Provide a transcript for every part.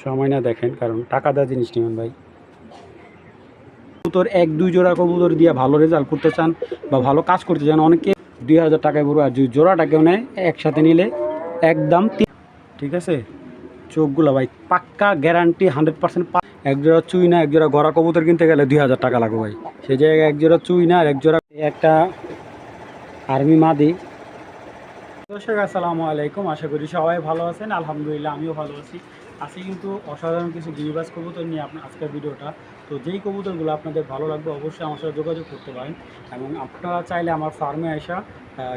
সময় না দেখেন, কারণ টাকা দেওয়া জিনিস নেবেন ভাই। কবুতর 1-2 জোড়া কবুতর দিয়ে ভালো রেজাল্ট করতে চান বা ভালো কাজ করতে চান, অনেকে 2000 টাকায় পড়বে। আর যদি জোড়াটা কেউ নেয় একসাথে নিলে একদম ঠিক আছে। চোখগুলো ভাই পাক্কা গ্যারান্টি 100%। এক জোড়া চুই না, এক জোড়া গড়া কবুতর কিনতে গেলে 2000 টাকা লাগবে ভাই। সেই জায়গায় এক জোড়া চুই না আর এক জোড়া একটা আর্মি মাদি। দর্শক আসসালামু আলাইকুম, আশা করি সবাই ভালো আছেন। আলহামদুলিল্লাহ আমিও ভালো আছি। আজকে কিন্তু অসাধারণ কিছু গিরিবাজ কবুতর নিয়ে আজকের ভিডিওটা। তো যেই কবুতরগুলো আপনাদের ভালো লাগবে অবশ্যই আমার সাথে যোগাযোগ করতে পারেন, এবং আপনারা চাইলে আমার ফার্মে আসা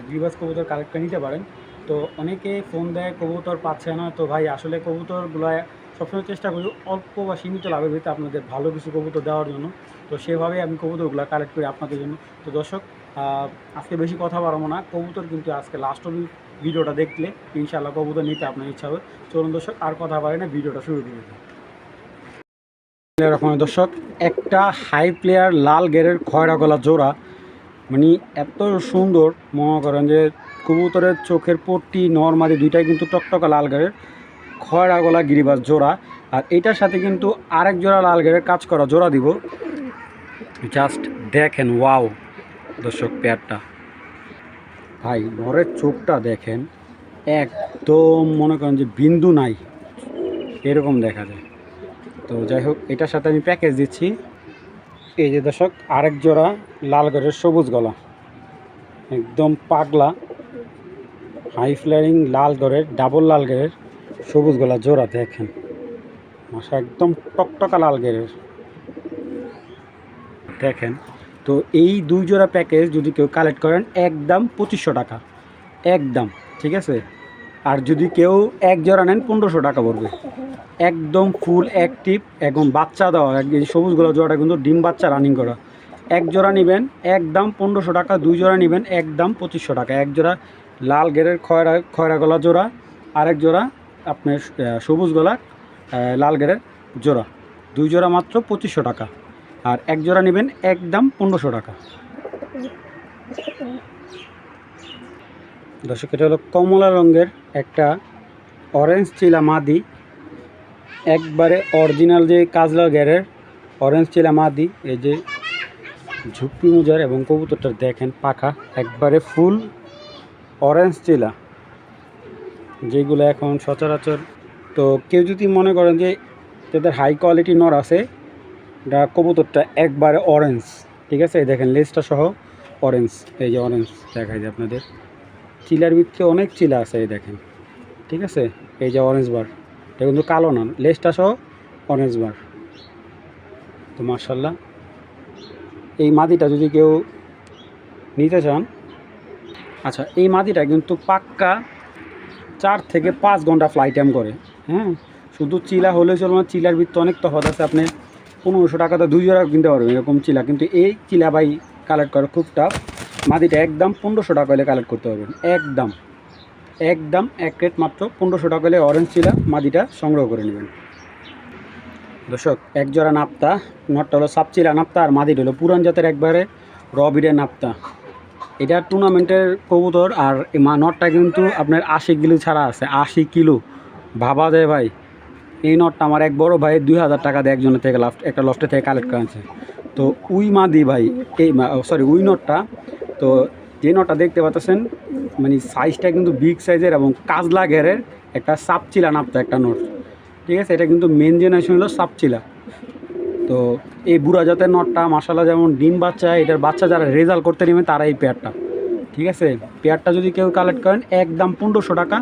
গিরিবাজ কবুতর কালেক্ট করে নিতে পারেন। তো অনেকে ফোন দেয় কবুতর পাচ্ছে না, তো ভাই আসলে কবুতরগুলো সবসময় চেষ্টা করি অল্প বা সীমিত লাভের ভিতরে আপনাদের ভালো কিছু কবুতর দেওয়ার জন্য। তো সেভাবেই আমি কবুতরগুলো কালেক্ট করি আপনাদের জন্য। তো দর্শক আজকে বেশি কথা বাড়াবো না, কবুতর কিন্তু আজকে লাস্ট অবধি ভিডিওটা দেখলে ইনশাআল্লাহ কবুতর নিতে আপনার ইচ্ছা হবে। চলুন দর্শক আর কথা বাড়ে না, ভিডিওটা শুরু করে দিই। এরকম দর্শক একটা হাই প্লেয়ার লাল গেরের খয়রা গলা জোড়া, মানে এত সুন্দর, মনে করেন যে কবুতরের চোখের পট্টি নরমাদি দুইটাই কিন্তু টকটকা লাল গেরের খয়রা গলা গিরিবাজ জোড়া। আর এইটার সাথে কিন্তু আরেক জোড়া লাল গেরের কাজ করা জোড়া দিব। জাস্ট দেখেন, ওয়াও দর্শক পেয়ারটা ভাই, নরের চোখটা দেখেন, একদম মনে করেন যে বিন্দু নাই এরকম দেখা যায়। তো যাই হোক, এটার সাথে আমি প্যাকেজ দিচ্ছি। এই যে দর্শক আরেক জোড়া লাল গড়ের সবুজ গলা, একদম পাগলা হাই ফ্লারিং লাল গড়ের ডাবল লাল গড়ের সবুজ গলা জোড়া দেখেন, মাসা একদম টকটকা লাল গড়ের দেখেন। তো এই 2 জোড়া প্যাকেজ যদি কেউ কালেক্ট করেন একদম 2500 টাকা একদম, ঠিক আছে। আর যদি কেউ এক জোড়া নেন 1500 টাকা পড়বে, একদম ফুল অ্যাক্টিভ, একদম বাচ্চা দেওয়া। এই সবুজগুলো জোড়াটা কিন্তু ডিম বাচ্চা রানিং করা। এক জোড়া নেবেন একদম 1500 টাকা, 2 জোড়া নেবেন একদম 2500 টাকা। এক জোড়া লাল গেরের খয়রা গলা জোড়া, আরেক জোড়া আপনার সবুজ গলা লাল গেরের জোড়া, 2 জোড়া মাত্র 2500 টাকা। আর এক জোড়া নেবেন একদম 1500 টাকা। দর্শক এটা হলো কমলা রঙের একটা অরেঞ্জ চিলা মাদি, একবারে অরিজিনাল যে কাজলা গেরের অরেঞ্জ চিলা মাদি। এই যে ঝুপি মুজার এবং কবুতরটা দেখেন পাখা একবারে ফুল অরেঞ্জ চিলা, যেগুলো এখন সচরাচর। তো কেউ যদি মনে করেন যে তাদের হাই কোয়ালিটি নর আছে, এটা কবুতরটা একবারে অরেঞ্জ, ঠিক আছে। দেখেন লেজটা সহ অরেঞ্জ, এই যে অরেঞ্জ দেখাই যায় আপনাদের, চিলার ভিতরে অনেক চিলা আছে এই দেখেন, ঠিক আছে। এই যে অরেঞ্জ বার, এটা কিন্তু কালো না, লেজটা সহ অরেঞ্জ বার। তো মাশাআল্লাহ এই মাদিটা যদি কেউ নিতে চান, আচ্ছা এই মাদিটা কিন্তু পাক্কা 4 থেকে 5 ঘন্টা ফ্লাইট টাইম করে। হ্যাঁ, শুধু চিলা হলে চলবে না, চিলার ভিতরে অনেক তফাৎ আছে। আপনি 1500 টাকাতে 2 জোড়া কিনতে পারবেন এরকম চিলা, কিন্তু এই চিলা ভাই কালেক্ট করা খুব টাফ। মাদিটা একদম 1500 টাকা হলে কালেক্ট করতে পারবেন, একদম একদম এক রেট মাত্র 1500 টাকা হলে অরেঞ্জ চিলা মাদিটা সংগ্রহ করে নেবেন। দর্শক এক জোড়া নাপ্তা, নটটা হলো সাপচিলা নাপ্তা, আর মাদিটা হলো পুরান জাতের একবারে রবিডের নাপ্তা। এটা টুর্নামেন্টের কবুতর। আর নটটা কিন্তু আপনার 80 কিলো ছাড়া আছে, 80 কিলো ভাবা যায় ভাই। এই নটটা আমার এক বড় ভাই 2000 টাকা দিয়ে একজনের থেকে একটা লফটে থেকে কালেক্ট করেছে। তো উই মাদি ভাই, এই উই নটটা। তো যে নটটা দেখতে পাচ্ছেন, মানে সাইজটা কিন্তু বিগ সাইজের এবং কাজলা ঘেরের একটা সাপচিলা নাপ্তা একটা নট, ঠিক আছে। এটা কিন্তু মেন জেনারেশন হলো সাপচিলা। তো এই বুড়া জাতের নটটা মাশাআল্লাহ যেমন ডিম বাচ্চা, এটার বাচ্চা যারা রেজাল্ট করতে নেবেন তারা এই পেয়ারটা, ঠিক আছে। পেয়ারটা যদি কেউ কালেক্ট করেন একদম 1500 টাকা।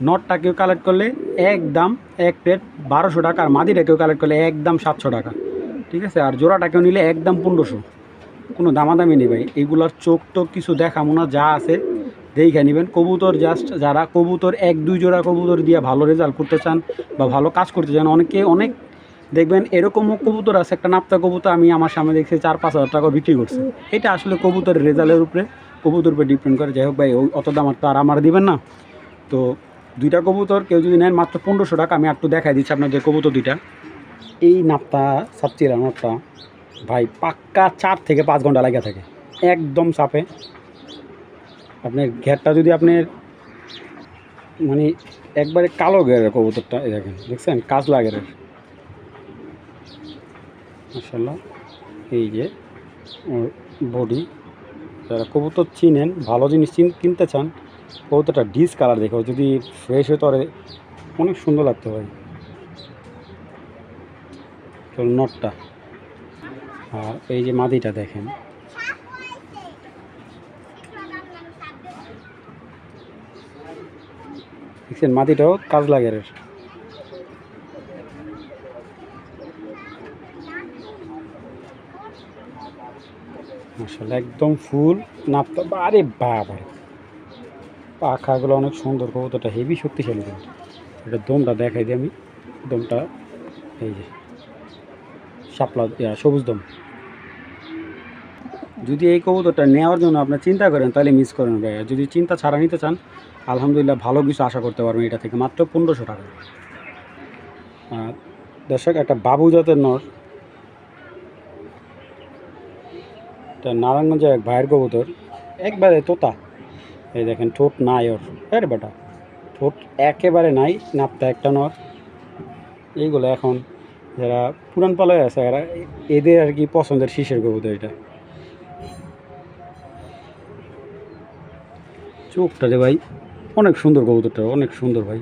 নটটা কেউ কালেক্ট করলে একদম এক প্লেট 1200 টাকা। আর মাদিটা কেউ কালেক্ট করলে একদম 700 টাকা, ঠিক আছে। আর জোড়াটা কেউ নিলে একদম 1500, কোনো দামাদামি নেই ভাই। এইগুলোর চোখ টোক কিছু দেখাবো না, যা আছে দেখে নেবেন। কবুতর জাস্ট যারা কবুতর 1-2 জোড়া কবুতর দিয়ে ভালো রেজাল্ট করতে চান বা ভালো কাজ করতে চান, অনেক দেখবেন এরকমও কবুতর আছে, একটা নাপ্তা কবুতর আমি আমার সামনে দেখছি 4-5 হাজার টাকা বিক্রি করছে। এটা আসলে কবুতরের রেজাল্টের উপরে, কবুতর উপরে ডিপেন্ড করে। যাই হোক ভাই, অত দাম তো আর আমার দিবেন না। তো 2টা কবুতর কেউ যদি নেন মাত্র 1500 টাকা। আমি একটু দেখাই দিচ্ছি আপনাদের কবুতর 2টা। এই নাপ্তা সাপচিলা নটটা ভাই পাক্কা 4 থেকে 5 ঘন্টা লাগিয়ে থাকে, একদম চাপে। আপনার ঘেরটা যদি আপনার মানে একবারে কালো গেরের কবুতরটা, এই দেখেন, দেখছেন কাজলা গেরের, মাশাআল্লাহ। এই যে ওর বডি, যারা কবুতর চিনেন, ভালো জিনিস কিনতে চান, কবুতরটা ডিস কালার দেখো, যদি ফ্রেশ হয়ে তরে অনেক সুন্দর লাগতে হয়। তো নটটা, আর এই যে মাদিটা দেখেন, দেখছেন মাদিটাও কাজলা গেরের। মাশাআল্লাহ একদম ফুল নাপতা, আরে বাবা, পাখাগুলো অনেক সুন্দর, কবুতরটা হেভি শক্তিশালী। কিন্তু এটা দমটা দেখাই দিই আমি, দমটা এই যে শাপলা সবুজ দম। যদি এই কবুতরটা নেওয়ার জন্য আপনার চিন্তা করেন তাহলে মিস করেন ভাই, যদি চিন্তা ছাড়া নিতে চান আলহামদুলিল্লাহ ভালো কিছু আশা করতে পারবেন এটা থেকে, মাত্র 1500 টাকা। দর্শক, একটা বাবু জাতের নর, এটা নারায়ণগঞ্জের এক ভাইয়ের কবুতর, একবারে তোতা। এই দেখেন ঠোঁট নাই ওর, আরে বেটা ঠোঁট একেবারে নাই, নাপতা একটা নর। এইগুলো এখন যারা পুরান পালায় আছে এরা, এদের আর কি পছন্দের শীষের কবুতর এটা। চোখটা রে ভাই অনেক সুন্দর, কবুতরটা অনেক সুন্দর ভাই।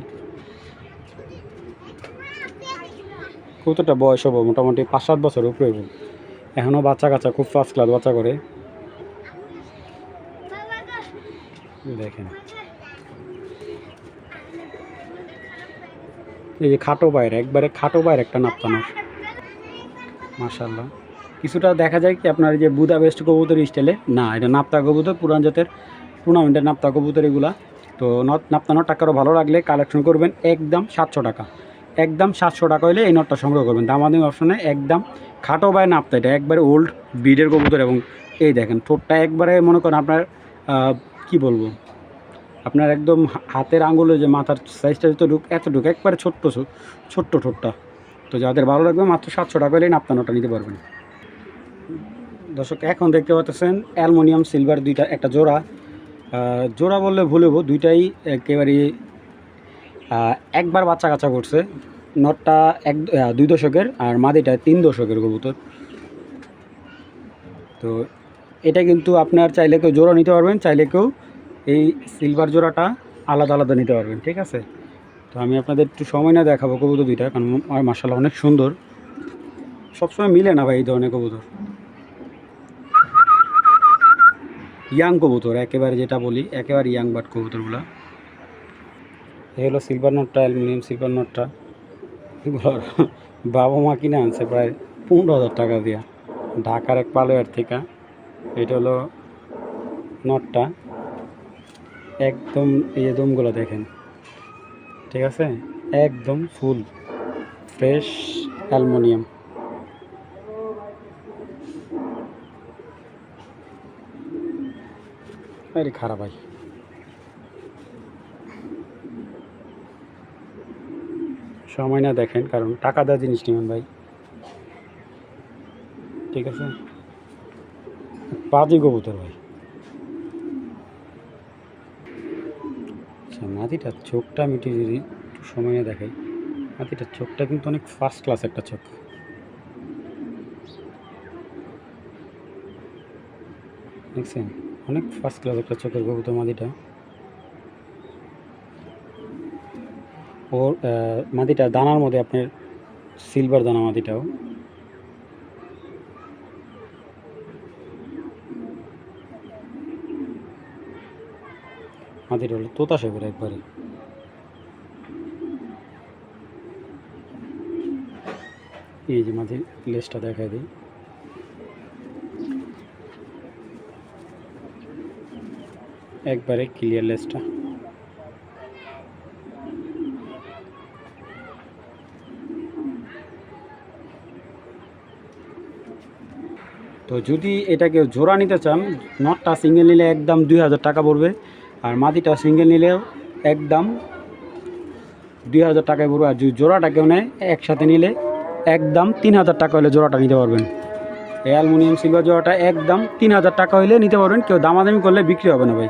কবুতরটা বয়স হবো মোটামুটি 5-7 বছরের উপরে, এখনও বাচ্চা কাচ্চা খুব ফার্স্ট ক্লাস বাচ্চা করে। দেখেন এই যে খাটো পায়ের, একবারে খাটো পায়ের একটা নাপতানো, মাশাআল্লাহ। কিছুটা দেখা যায় কি আপনার যে বুদাপেস্ট কবুতর স্টাইলে, না এটা নাপতা কবুতর, পুরান জাতের টুর্নামেন্টের নাপতা কবুতর এগুলা। তো নাপতা নট টাকারও ভালো লাগলে কালেকশন করবেন, একদম 700 টাকা, একদম 700 টাকা হলে এই নটটা সংগ্রহ করবেন, দামাদামি অপশনে একদম। খাটো পায়ের নাপতা, এটা একবারে ওল্ড ব্রিডের কবুতর। এবং এই দেখেন ঠোঁটটা একবারে মনে করেন আপনার কি বলবো, আপনার একদম হাতের আঙুলে যে মাথার সাইজটা এতটুকু একবারে ছোট্ট ছোট্ট ঠোঁটটা। তো যাদের ভালো লাগবে মাত্র 700 টাকা হলেই নাপতানোটা নিতে পারবেন। দর্শক, এখন দেখতে পাচ্ছেন অ্যালুমিনিয়াম সিলভার দুইটা, একটা জোড়া, জোড়া বললে ভুল হবো, দুইটাই একেবারে একবার বাচ্চা কাচ্চা করছে। নটটা 2 দশকের আর মাদিটা 3 দশকের কবুতর। তো এটা কিন্তু আপনার চাইলে কেউ জোড়া নিতে পারবেন, চাইলে কেউ এই সিলভার জোড়াটা আলাদা আলাদা নিতে পারবেন, ঠিক আছে। তো আমি আপনাদের একটু সময় না দেখাবো কবুতর দুইটা, কারণ মাশাআল্লাহ অনেক সুন্দর, সবসময় মিলে না ভাই এই ধরনের কবুতর। ইয়াং কবুতর একেবারে, যেটা বলি একেবারে ইয়াং বাট কবুতরগুলো। এই হলো সিলভার নটটা, অ্যালুমিনিয়াম সিলভার নটটা। এগুলোর বাবা মা কিনে আনছে প্রায় 15,000 টাকা দিয়া ঢাকার এক পালোয়ার থেকে। এটা হলো নটটা, একদম এই যে দমগুলো দেখেন, ঠিক আছে, একদম ফুল ফ্রেশ অ্যালুমিনিয়াম। আরে খারাপ ভাই, সময় না দেখেন, কারণ টাকা দেওয়া জিনিস নেবেন ভাই, ঠিক আছে। পাজি কবুতর ভাই। আচ্ছা, মাটিটার চোখটা আমি একটু যদি একটু সময় না দেখাই, মাটিটার চোখটা কিন্তু অনেক ফার্স্ট ক্লাস একটা চোখ, দেখছেন, অনেক ফার্স্ট ক্লাস একটা চোখের কবুতর মাদিটা। ওর মাদিটা দানার মধ্যে আপনার সিলভার দানা মাদিটাও। মাদিটা হলো তোতা শেপের একবারে। এই যে মাদির লেজটা দেখাই দিই, একবারে ক্লিয়ার লেজটা। তো যদি এটাকে জোড়া নিতে চান, নটটা সিঙ্গেল নিলে একদম 2000 টাকা পড়বে, আর মাদিটা সিঙ্গেল নিলেও একদম 2000 টাকায় পড়বে। আর যদি জোড়াটা কেউ নেয় একসাথে নিলে একদম 3000 টাকা হলে জোড়াটা নিতে পারবেন। এই অ্যালুমিনিয়াম সিলভার জোড়াটা একদম 3000 টাকা হলে নিতে পারবেন, কেউ দামাদামি করলে বিক্রি হবে না ভাই,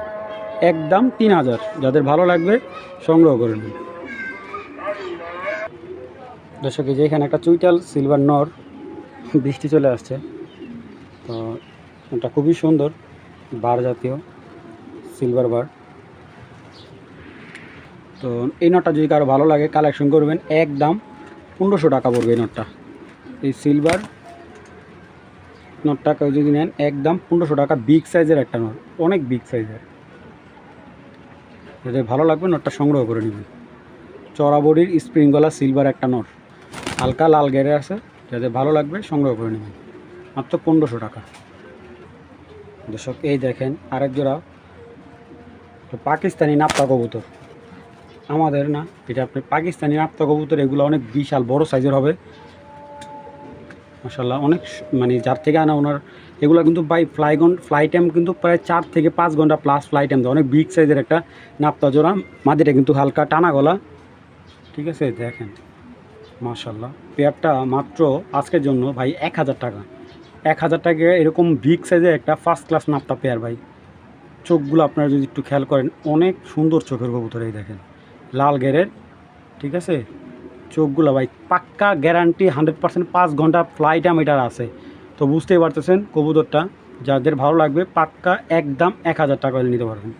একদম 3000। যাদের ভালো লাগবে সংগ্রহ করে নিন। দর্শক এই যে এখানে একটা চুইটাল সিলভার নর, বৃষ্টি চলে আসছে, তো এটা খুবই সুন্দর বার জাতীয় সিলভার বার। তো এই নটটা যদি কারো ভালো লাগে কালেকশন করবেন, একদম 1500 টাকা পড়বে এই নটটা। এই সিলভার নটটা কেউ যদি নেন একদম 1500 টাকা। বিগ সাইজের একটা নট, অনেক বিগ সাইজের। যদি ভালো লাগবে নটটা সংগ্রহ করে নেবেন। চড়া বডির স্প্রিং গলা সিলভার একটা নট, হালকা লাল গেরে আছে, যাদের ভালো লাগবে সংগ্রহ করে নেবেন, মাত্র 1500 টাকা। দর্শক এই দেখেন আরেক জোড়া পাকিস্তানি নাপ্তা কবুতর, আমাদের না, এটা আপনি পাকিস্তানি নাপ্তা কবুতর, এগুলো অনেক বিশাল বড় সাইজের হবে মাশাআল্লাহ। অনেক মানে যার থেকে আনা ওনার এগুলো কিন্তু বাই ফ্লাই টাইম কিন্তু প্রায় 4 থেকে 5 ঘন্টা প্লাস ফ্লাই টাইম দেয়। অনেক বিগ সাইজের একটা নাপ্তা জোড়া, মাদিটা কিন্তু হালকা টানা গলা, ঠিক আছে। দেখেন মাশাআল্লাহ, পেয়ারটা মাত্র আজকের জন্য ভাই 1000 টাকা। 1000 টাকা এরকম বিগ সাইজের একটা ফার্স্ট ক্লাস নাপ্তা পেয়ার ভাই। চোখগুলো আপনারা যদি একটু খেয়াল করেন, অনেক সুন্দর চোখের কবুতর। এই দেখেন লাল গেরের, ঠিক আছে। চোখগুলো ভাই পাক্কা গ্যারান্টি 100%, 5 ঘন্টা ফ্লাই টাইম এটার আছে। তো বুঝতেই পারতেছেন কবুতরটা যাদের ভালো লাগবে পাক্কা একদম 1000 টাকা নিতে পারবেন।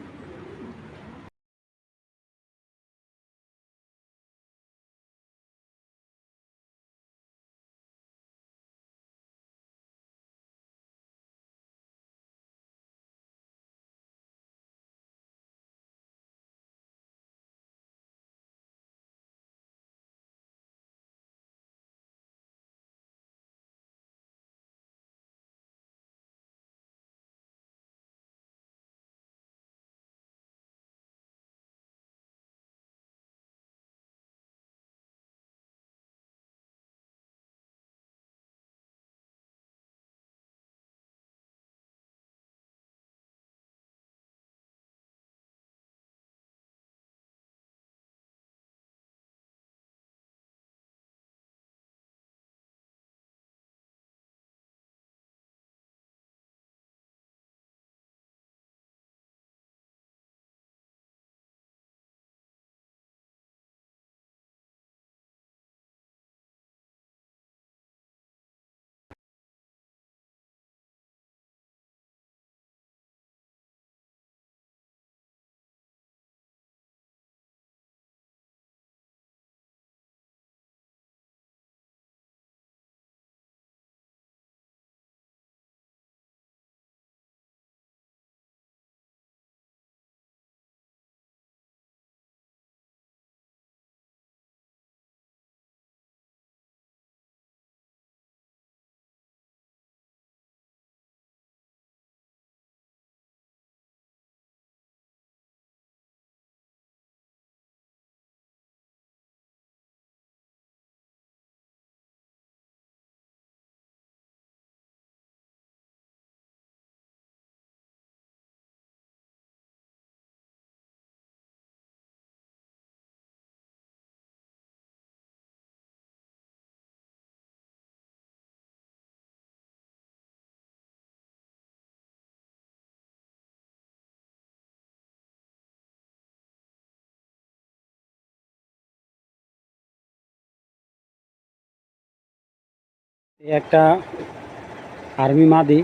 এই একটা আর্মি মাদি,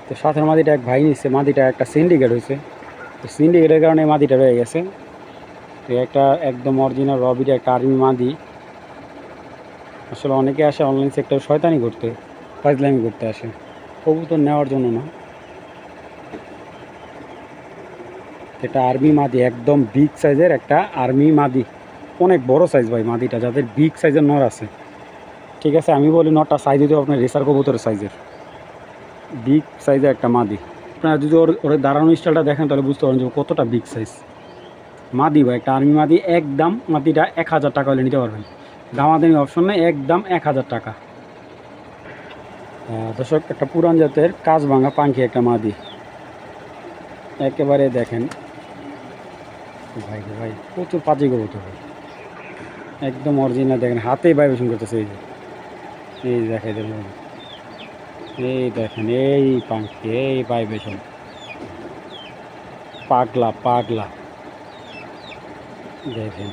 তো সাথের মাদিটা এক ভাই নিচ্ছে, মাদিটা একটা সিন্ডিকেট হয়েছে, তো সিন্ডিকেটের কারণে মাদিটা রয়ে গেছে। তো একটা একদম অরিজিনাল রবিটা একটা আর্মি মাদি। আসলে অনেকে আসে অনলাইন সেক্টরে শয়তানি করতে, ফাজলামি করতে আসে, কবুতর নেওয়ার জন্য না। এটা আর্মি মাদি, একদম বিগ সাইজের একটা আর্মি মাদি, অনেক বড় সাইজ ভাই মাদিটা। যাদের বিগ সাইজের নর আছে, ঠিক আছে, আমি বলি নটা সাইজ যদি আপনার রেসার কবুতরের সাইজের, বিগ সাইজের একটা মাদি। আপনারা যদি ওর দাঁড়ানো স্টাইলটা দেখেন তাহলে বুঝতে পারেন যে কতটা বিগ সাইজ মাদি ভাই, একটা আর্মি মাদি। একদম মাদিটা 1000 টাকা হলে নিতে পারবেন, দামাদামি অপশন নেই, একদম 1000 টাকা। দর্শক একটা পুরান জাতের কাজ ভাঙা পাঙ্খি একটা মাদি, একেবারে দেখেন ভাই ভাই প্রচুর পাজি কবুতর ভাই, একদম অরিজিনাল। দেখেন হাতেই ভাইব্রেশন করতেছে, এই দেখে দেখুন, এই দেখেন এই পাঙ্খি, এই ভাইব্রেশন, পাগলা পাগলা। দেখেন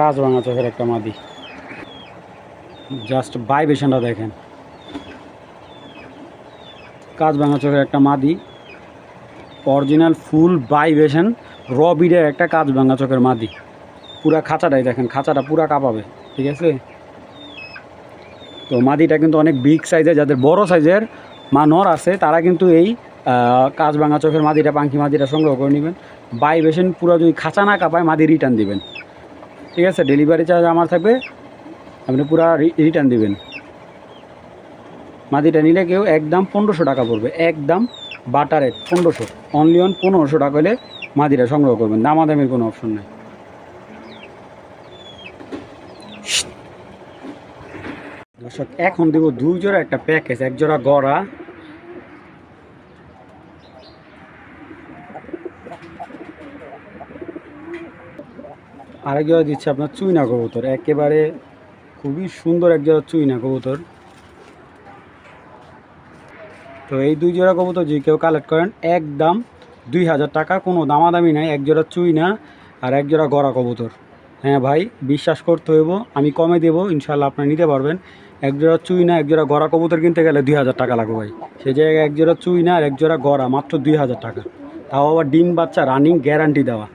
কাজ ভাঙা চোখের একটা মাদি। জাস্ট ভাইব্রেশনটা দেখেন, কাজ ভাঙা চোখের একটা মাদি, অরিজিনাল ফুল ভাইব্রেশন র বিডের একটা কাজ ভাঙা চোখের মাদি। পুরা খাঁচাটাই দেখেন, খাঁচাটা পুরা কাঁপাবে, ঠিক আছে। তো মাদিটা কিন্তু অনেক বিগ সাইজের, যাদের বড় সাইজের নর আছে তারা কিন্তু এই কাজ ভাঙা চোখের মাদিটা, পাঙ্কি মাদিটা সংগ্রহ করে নেবেন। ভাইব্রেশন পুরো যদি খাঁচা না কাঁপায় মাদি রিটার্ন দিবেন, ঠিক আছে। ডেলিভারি চার্জ আমার থাকবে, আপনি পুরা রিটার্ন দিবেন। মাদিটা নিলে কেউ একদম 1500 টাকা পড়বে, একদম বাটার রেট 1500, অনলি অন 1500 টাকা হলে মাদিটা সংগ্রহ করবেন, দামাদামির কোনো অপশন নেই। দর্শক এখন দেব 2 জোড়া একটা প্যাকেজ, 1 জোড়া গড়া, আরেক জোড়া দিচ্ছে আপনার চুইনা কবুতর, একেবারে খুবই সুন্দর এক জোড়া চুইনা কবুতর। তো এই 2 জোড়া কবুতর যে কেউ কালেক্ট করেন একদম 2000 টাকা, কোনো দামাদামি নাই। 1 জোড়া চুইনা আর 1 জোড়া গড়া কবুতর। হ্যাঁ ভাই, বিশ্বাস করতে হইব, আমি কমে দেবো ইনশাল্লাহ, আপনারা নিতে পারবেন। 1 জোড়া চুইনা 1 জোড়া গড়া কবুতর কিনতে গেলে 2000 টাকা লাগবে ভাই। সেই জায়গায় 1 জোড়া চুইনা আর 1 জোড়া গড়া মাত্র 2000 টাকা, তাও আবার ডিম বাচ্চা রানিং গ্যারান্টি দেওয়া।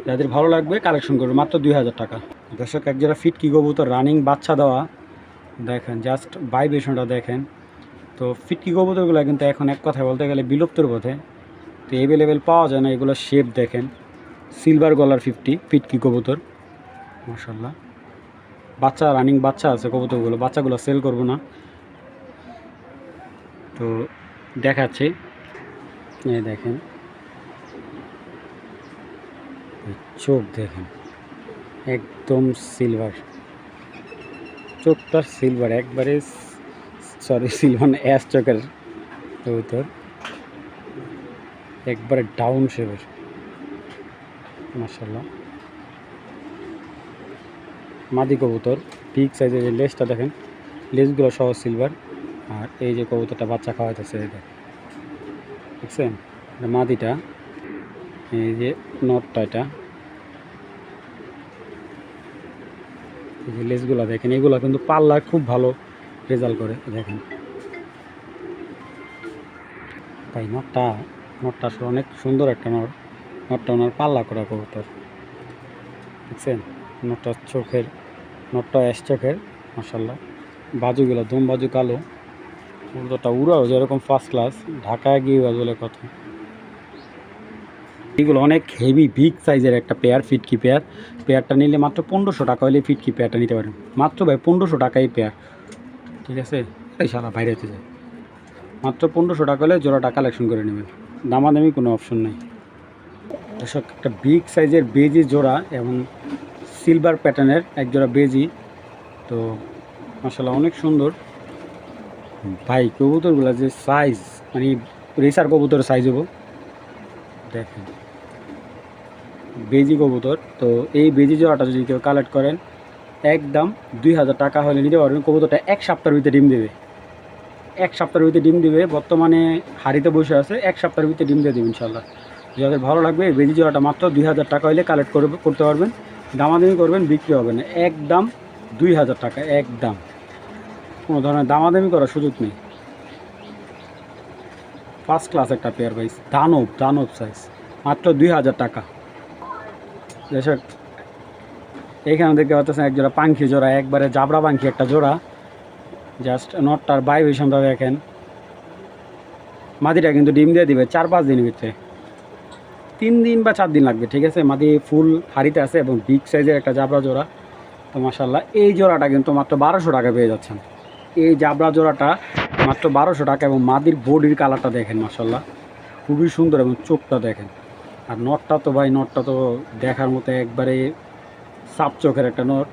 যাদের ভালো লাগবে কালেকশন করবে, মাত্র 2000 টাকা। দর্শক 1 জোড়া ফিটকি কবুতর রানিং বাচ্চা দেওয়া, দেখেন জাস্ট ভাইব্রেশনটা দেখেন। তো ফিটকি কবুতরগুলো কিন্তু এখন এক কথায় বলতে গেলে বিলুপ্তর পথে, তো অ্যাভেলেবেল পাওয়া যায় না। এগুলো শেপ দেখেন, সিলভার গলার ফিটকি কবুতর, মাশাআল্লাহ। বাচ্চা রানিং বাচ্চা আছে কবুতরগুলো, বাচ্চাগুলো সেল করব না। তো দেখাচ্ছি, এই দেখেন চোখ দেখেন, একদম সিলভার চোখটা, সিলভার একবারে, সরি সিলভার অ্যাশ চোখের কবুতর, একবারে ডাউন শেপের, মাশাআল্লাহ। মাদি কবুতর বিগ সাইজের, যে লেজটা দেখেন, লেজগুলো সহ সিলভার। আর এই যে কবুতরটা বাচ্চা খাওয়াইতেছে, দেখছেন, মাদিটা, এই যে নটটা, এটা এই যে লেজগুলো দেখেন, এগুলো কিন্তু পাল্লা খুব ভালো রেজাল্ট করে, দেখেন তাই। নটটা আসলে অনেক সুন্দর একটা নটটা ওনার পাল্লা করা কবুতর, দেখছেন। নটটা চোখের, নটটা অ্যাশ চোখের, মাশাআল্লাহ। বাজুগুলো দম বাজু কালো, কবুতরটা উড়াও যেরকম ফার্স্ট ক্লাস, ঢাকায় গিয়ে বলে কথা। এগুলো অনেক হেভি বিগ সাইজের একটা পেয়ার, ফিটকি পেয়ারটা নিলে মাত্র 1500 টাকা হলে ফিটকি পেয়ারটা নিতে পারেন, মাত্র ভাই 1500 টাকাই পেয়ার, ঠিক আছে। এই সারা বাইরে হতে যায়, মাত্র 1500 টাকা হলে জোড়াটা কালেকশন করে নেবেন, দামাদামি কোনো অপশন নেই। দর্শক একটা বিগ সাইজের বেজি জোড়া এবং সিলভার প্যাটার্নের 1 জোড়া বেজি, তো মাশাআল্লাহ অনেক সুন্দর ভাই। কবুতরগুলো যে সাইজ, মানে রেসার কবুতর সাইজ হবো, দেখেন বেজি কবুতর। তো এই বেজি জোড়াটা যদি কেউ কালেক্ট করেন একদম 2000 টাকা হলে নিতে পারবেন। কবুতরটা 1 সপ্তাহের ভিতরে ডিম দেবে, 1 সপ্তাহের ভিতরে ডিম দেবে, বর্তমানে হাড়িতে বসে আছে, 1 সপ্তাহের ভিতরে ডিম দিয়ে দেবে ইনশাল্লাহ। যাদের ভালো লাগবে এই বেজি জোড়াটা মাত্র 2000 টাকা হলে কালেক্ট করতে পারবেন, দামাদামি করবেন, বিক্রি হবে না, একদম 2000 টাকা, একদম কোনো ধরনের দামাদামি করার সুযোগ নেই। ফার্স্ট ক্লাস একটা পেয়ার ভাই, দানব সাইজ, মাত্র 2000 টাকা। দর্শক এইখানে দেখতে পাচ্ছেন 1 জোড়া পাঙ্খি জোড়া, একবারে জাবরা পাঙ্খি একটা জোড়া, জাস্ট নটটার ভাইব্রেশনটা দেখেন। মাদিটা কিন্তু ডিম দিয়ে দিবে 4-5 দিনের ভিতরে, 3 দিন বা 4 দিন লাগবে, ঠিক আছে। মাদি ফুল হাড়িতে আছে এবং বিগ সাইজের একটা জাবরা জোড়া। তো মাশাআল্লাহ এই জোড়াটা কিন্তু মাত্র 1200 টাকা পেয়ে যাচ্ছেন, এই জাবরা জোড়াটা মাত্র 1200 টাকা। এবং মাদির বডির কালারটা দেখেন, মাশাআল্লাহ খুবই সুন্দর, এবং চোখটা দেখেন। আর নটটা তো ভাই, নটটা তো দেখার মতো, একবারে সাপ চোখের একটা নট।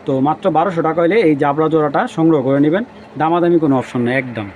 তো মাত্র 1200 টাকা হলে এই জাবরা জোড়াটা সংগ্রহ করে নেবেন, দামাদামি কোনো অপশন নেই, একদম।